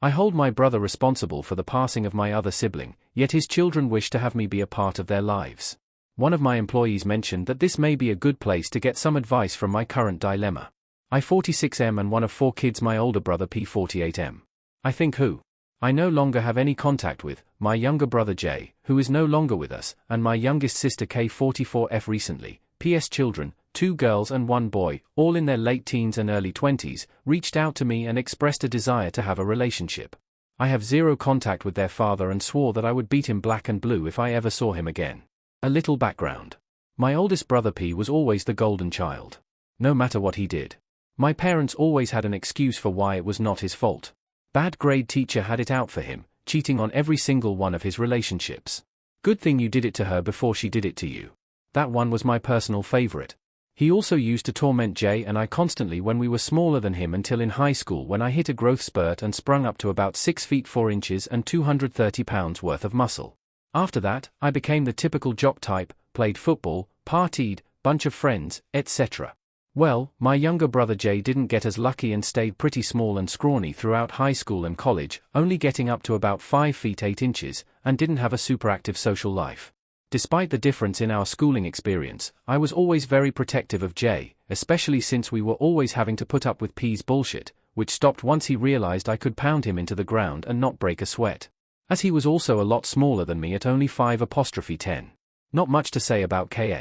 I hold my brother responsible for the passing of my other sibling, yet his children wish to have me be a part of their lives. One of my employees mentioned that this may be a good place to get some advice from my current dilemma. I 46M and one of 4 kids, my older brother P48M. I think who I no longer have any contact with, my younger brother J, who is no longer with us, and my youngest sister K44F recently, PS children, 2 girls and 1 boy, all in their late teens and early 20s, reached out to me and expressed a desire to have a relationship. I have zero contact with their father and swore that I would beat him black and blue if I ever saw him again. A little background. My oldest brother P was always the golden child. No matter what he did, my parents always had an excuse for why it was not his fault. Bad grade teacher had it out for him, cheating on every single one of his relationships. Good thing you did it to her before she did it to you. That one was my personal favorite. He also used to torment Jay and I constantly when we were smaller than him until in high school when I hit a growth spurt and sprung up to about 6 feet 4 inches and 230 pounds worth of muscle. After that, I became the typical jock type, played football, partied, bunch of friends, etc. Well, my younger brother Jay didn't get as lucky and stayed pretty small and scrawny throughout high school and college, only getting up to about 5 feet 8 inches, and didn't have a super active social life. Despite the difference in our schooling experience, I was always very protective of Jay, especially since we were always having to put up with P's bullshit, which stopped once he realized I could pound him into the ground and not break a sweat. As he was also a lot smaller than me at only 5'10". Not much to say about Ka.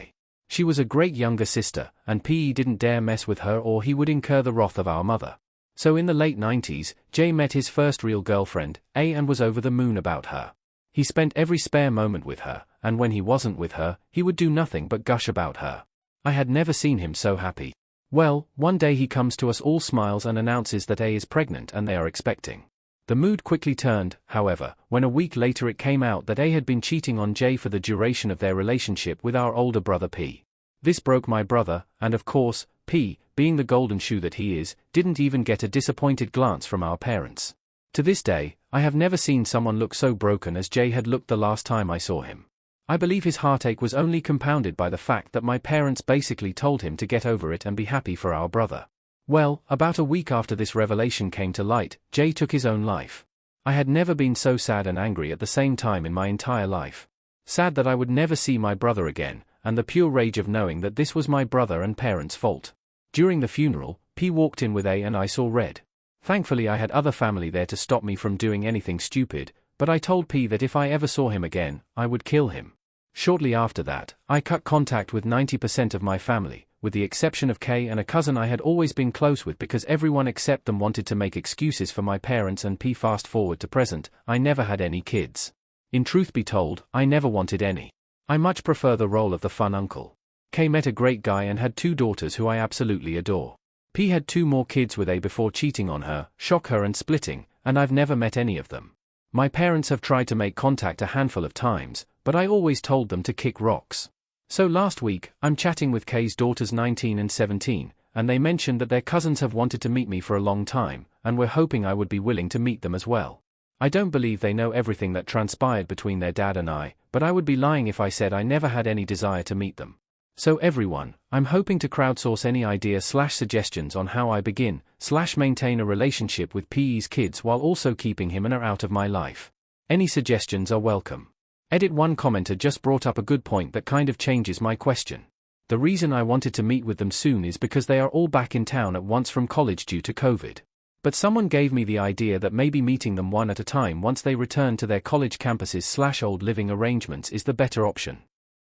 She was a great younger sister, and P didn't dare mess with her or he would incur the wrath of our mother. So in the late 90s, Jay met his first real girlfriend, A, and was over the moon about her. He spent every spare moment with her, and when he wasn't with her, he would do nothing but gush about her. I had never seen him so happy. Well, one day he comes to us all smiles and announces that A is pregnant and they are expecting. The mood quickly turned, however, when a week later it came out that A had been cheating on Jay for the duration of their relationship with our older brother P. This broke my brother, and of course, P, being the golden shoe that he is, didn't even get a disappointed glance from our parents. To this day, I have never seen someone look so broken as Jay had looked the last time I saw him. I believe his heartache was only compounded by the fact that my parents basically told him to get over it and be happy for our brother. Well, about a week after this revelation came to light, Jay took his own life. I had never been so sad and angry at the same time in my entire life. Sad that I would never see my brother again, and the pure rage of knowing that this was my brother and parents' fault. During the funeral, P walked in with A and I saw red. Thankfully I had other family there to stop me from doing anything stupid, but I told P that if I ever saw him again, I would kill him. Shortly after that, I cut contact with 90% of my family, with the exception of K and a cousin I had always been close with because everyone except them wanted to make excuses for my parents and P. Fast forward to present, I never had any kids. In truth be told, I never wanted any. I much prefer the role of the fun uncle. K met a great guy and had 2 daughters who I absolutely adore. P had 2 more kids with A before cheating on her, shock her and splitting, and I've never met any of them. My parents have tried to make contact a handful of times, but I always told them to kick rocks. So last week, I'm chatting with K's daughters 19 and 17, and they mentioned that their cousins have wanted to meet me for a long time, and were hoping I would be willing to meet them as well. I don't believe they know everything that transpired between their dad and I, but I would be lying if I said I never had any desire to meet them. So everyone, I'm hoping to crowdsource any idea/suggestions on how I begin/maintain a relationship with PE's kids while also keeping him and her out of my life. Any suggestions are welcome. Edit. One commenter just brought up a good point that kind of changes my question. The reason I wanted to meet with them soon is because they are all back in town at once from college due to COVID. But someone gave me the idea that maybe meeting them one at a time once they return to their college campuses/old living arrangements is the better option.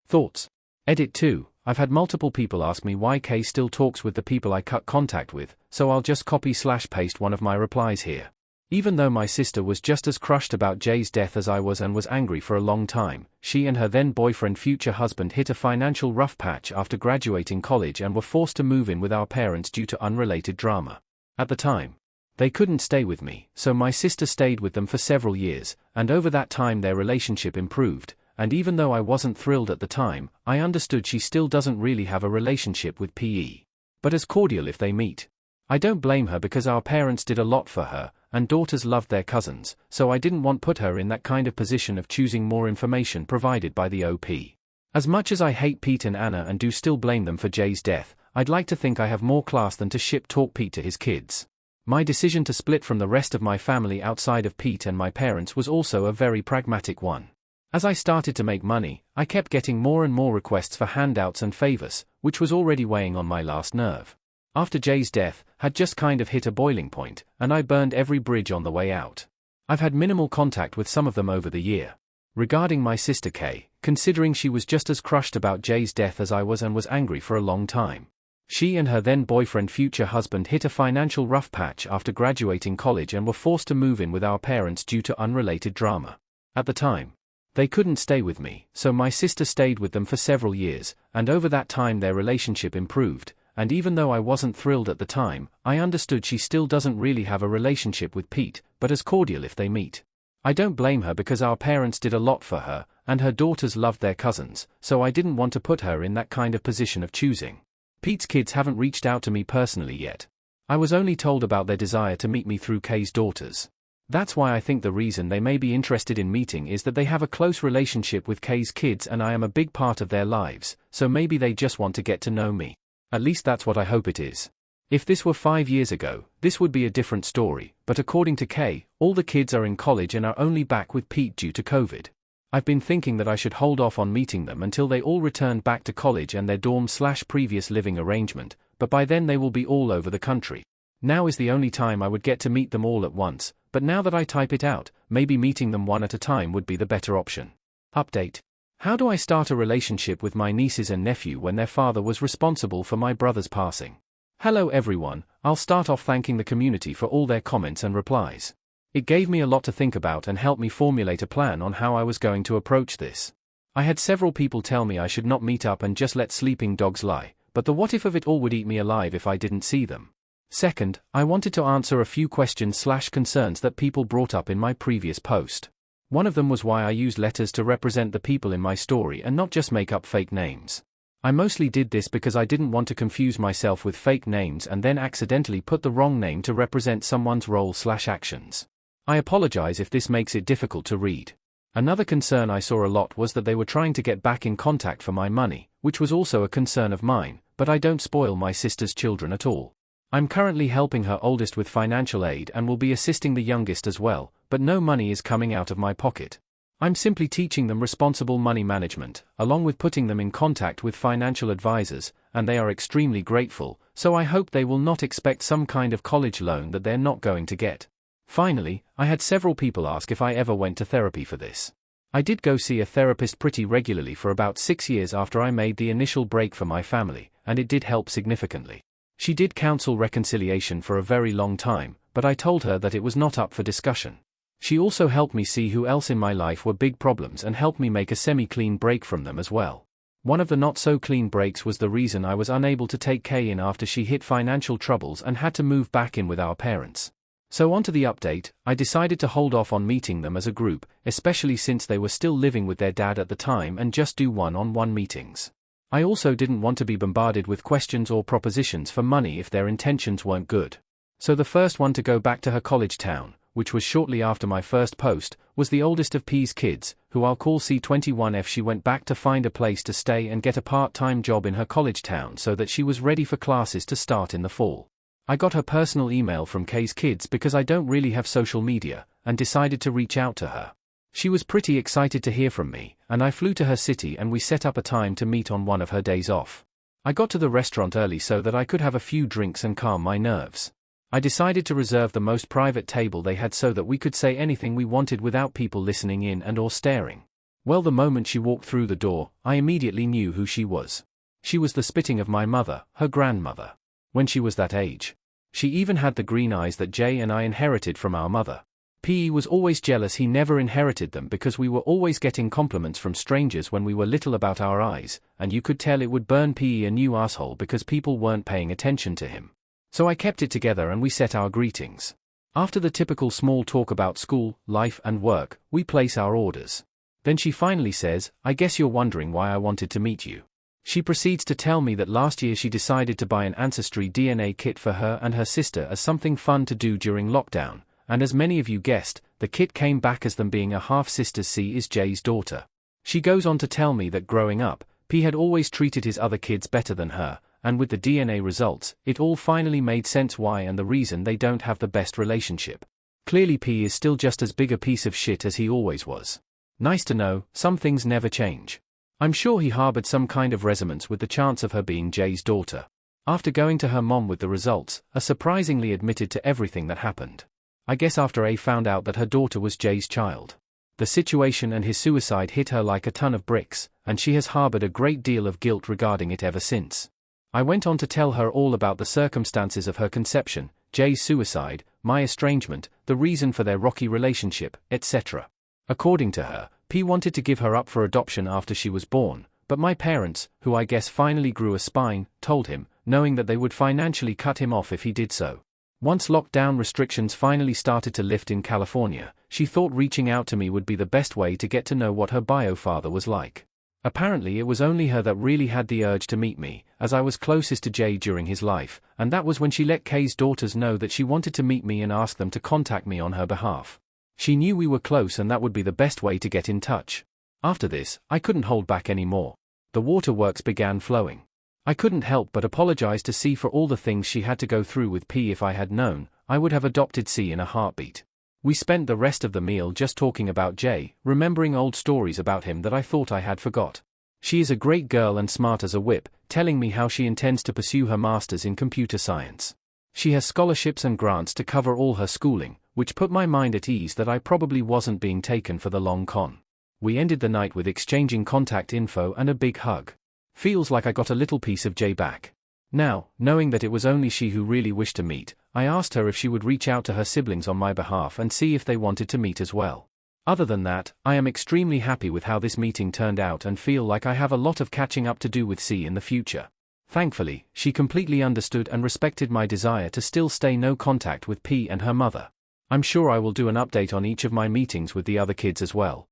Thoughts? Edit 2. I've had multiple people ask me why K still talks with the people I cut contact with, so I'll just copy/paste one of my replies here. Even though my sister was just as crushed about Jay's death as I was and was angry for a long time, she and her then boyfriend future husband hit a financial rough patch after graduating college and were forced to move in with our parents due to unrelated drama. At the time, they couldn't stay with me, so my sister stayed with them for several years, and over that time their relationship improved, and even though I wasn't thrilled at the time, I understood she still doesn't really have a relationship with PE. But as cordial if they meet. I don't blame her because our parents did a lot for her, and daughters loved their cousins, so I didn't want to put her in that kind of position of choosing more information provided by the OP. As much as I hate Pete and Anna and do still blame them for Jay's death, I'd like to think I have more class than to ship talk Pete to his kids. My decision to split from the rest of my family outside of Pete and my parents was also a very pragmatic one. As I started to make money, I kept getting more and more requests for handouts and favors, which was already weighing on my last nerve. After Jay's death, had just kind of hit a boiling point, and I burned every bridge on the way out. I've had minimal contact with some of them over the year. Regarding my sister Kay, considering she was just as crushed about Jay's death as I was and was angry for a long time. She and her then boyfriend future husband hit a financial rough patch after graduating college and were forced to move in with our parents due to unrelated drama. At the time, they couldn't stay with me, so my sister stayed with them for several years, and over that time their relationship improved, and even though I wasn't thrilled at the time, I understood she still doesn't really have a relationship with Pete, but as cordial if they meet. I don't blame her because our parents did a lot for her, and her daughters loved their cousins, so I didn't want to put her in that kind of position of choosing. Pete's kids haven't reached out to me personally yet. I was only told about their desire to meet me through Kay's daughters. That's why I think the reason they may be interested in meeting is that they have a close relationship with Kay's kids and I am a big part of their lives, so maybe they just want to get to know me. At least that's what I hope it is. If this were 5 years ago, this would be a different story, but according to Kay, all the kids are in college and are only back with Pete due to COVID. I've been thinking that I should hold off on meeting them until they all return back to college and their dorm/previous living arrangement, but by then they will be all over the country. Now is the only time I would get to meet them all at once, but now that I type it out, maybe meeting them one at a time would be the better option. Update. How do I start a relationship with my nieces and nephew when their father was responsible for my brother's passing? Hello everyone, I'll start off thanking the community for all their comments and replies. It gave me a lot to think about and helped me formulate a plan on how I was going to approach this. I had several people tell me I should not meet up and just let sleeping dogs lie, but the what if of it all would eat me alive if I didn't see them. Second, I wanted to answer a few questions/concerns that people brought up in my previous post. One of them was why I used letters to represent the people in my story and not just make up fake names. I mostly did this because I didn't want to confuse myself with fake names and then accidentally put the wrong name to represent someone's role/actions. I apologize if this makes it difficult to read. Another concern I saw a lot was that they were trying to get back in contact for my money, which was also a concern of mine, but I don't spoil my sister's children at all. I'm currently helping her oldest with financial aid and will be assisting the youngest as well, but no money is coming out of my pocket. I'm simply teaching them responsible money management, along with putting them in contact with financial advisors, and they are extremely grateful, so I hope they will not expect some kind of college loan that they're not going to get. Finally, I had several people ask if I ever went to therapy for this. I did go see a therapist pretty regularly for about 6 years after I made the initial break for my family, and it did help significantly. She did counsel reconciliation for a very long time, but I told her that it was not up for discussion. She also helped me see who else in my life were big problems and helped me make a semi-clean break from them as well. One of the not-so-clean breaks was the reason I was unable to take Kay in after she hit financial troubles and had to move back in with our parents. So on to the update, I decided to hold off on meeting them as a group, especially since they were still living with their dad at the time, and just do one-on-one meetings. I also didn't want to be bombarded with questions or propositions for money if their intentions weren't good. So the first one to go back to her college town, which was shortly after my first post, was the oldest of P's kids, who I'll call C21F. She went back to find a place to stay and get a part-time job in her college town so that she was ready for classes to start in the fall. I got her personal email from Kay's kids because I don't really have social media, and decided to reach out to her. She was pretty excited to hear from me, and I flew to her city and we set up a time to meet on one of her days off. I got to the restaurant early so that I could have a few drinks and calm my nerves. I decided to reserve the most private table they had so that we could say anything we wanted without people listening in and or staring. Well, the moment she walked through the door, I immediately knew who she was. She was the spitting of my mother, her grandmother. When she was that age. She even had the green eyes that Jay and I inherited from our mother. P.E. was always jealous he never inherited them because we were always getting compliments from strangers when we were little about our eyes, and you could tell it would burn P.E. a new asshole because people weren't paying attention to him. So I kept it together and we set our greetings. After the typical small talk about school, life and work, we place our orders. Then she finally says, "I guess you're wondering why I wanted to meet you." She proceeds to tell me that last year she decided to buy an Ancestry DNA kit for her and her sister as something fun to do during lockdown, and as many of you guessed, the kit came back as them being a half-sister. C is Jay's daughter. She goes on to tell me that growing up, P had always treated his other kids better than her, and with the DNA results, it all finally made sense why and the reason they don't have the best relationship. Clearly P is still just as big a piece of shit as he always was. Nice to know, some things never change. I'm sure he harbored some kind of resentment with the chance of her being Jay's daughter. After going to her mom with the results, A surprisingly admitted to everything that happened. I guess after A found out that her daughter was Jay's child. The situation and his suicide hit her like a ton of bricks, and she has harbored a great deal of guilt regarding it ever since. I went on to tell her all about the circumstances of her conception, Jay's suicide, my estrangement, the reason for their rocky relationship, etc. According to her, P wanted to give her up for adoption after she was born, but my parents, who I guess finally grew a spine, told him, knowing that they would financially cut him off if he did so. Once lockdown restrictions finally started to lift in California, she thought reaching out to me would be the best way to get to know what her bio father was like. Apparently it was only her that really had the urge to meet me, as I was closest to Jay during his life, and that was when she let Kay's daughters know that she wanted to meet me and ask them to contact me on her behalf. She knew we were close and that would be the best way to get in touch. After this, I couldn't hold back anymore. The waterworks began flowing. I couldn't help but apologize to C for all the things she had to go through with P. If I had known, I would have adopted C in a heartbeat. We spent the rest of the meal just talking about Jay, remembering old stories about him that I thought I had forgot. She is a great girl and smart as a whip, telling me how she intends to pursue her master's in computer science. She has scholarships and grants to cover all her schooling, which put my mind at ease that I probably wasn't being taken for the long con. We ended the night with exchanging contact info and a big hug. Feels like I got a little piece of Jay back. Now, knowing that it was only she who really wished to meet, I asked her if she would reach out to her siblings on my behalf and see if they wanted to meet as well. Other than that, I am extremely happy with how this meeting turned out and feel like I have a lot of catching up to do with C in the future. Thankfully, she completely understood and respected my desire to still stay no contact with P and her mother. I'm sure I will do an update on each of my meetings with the other kids as well.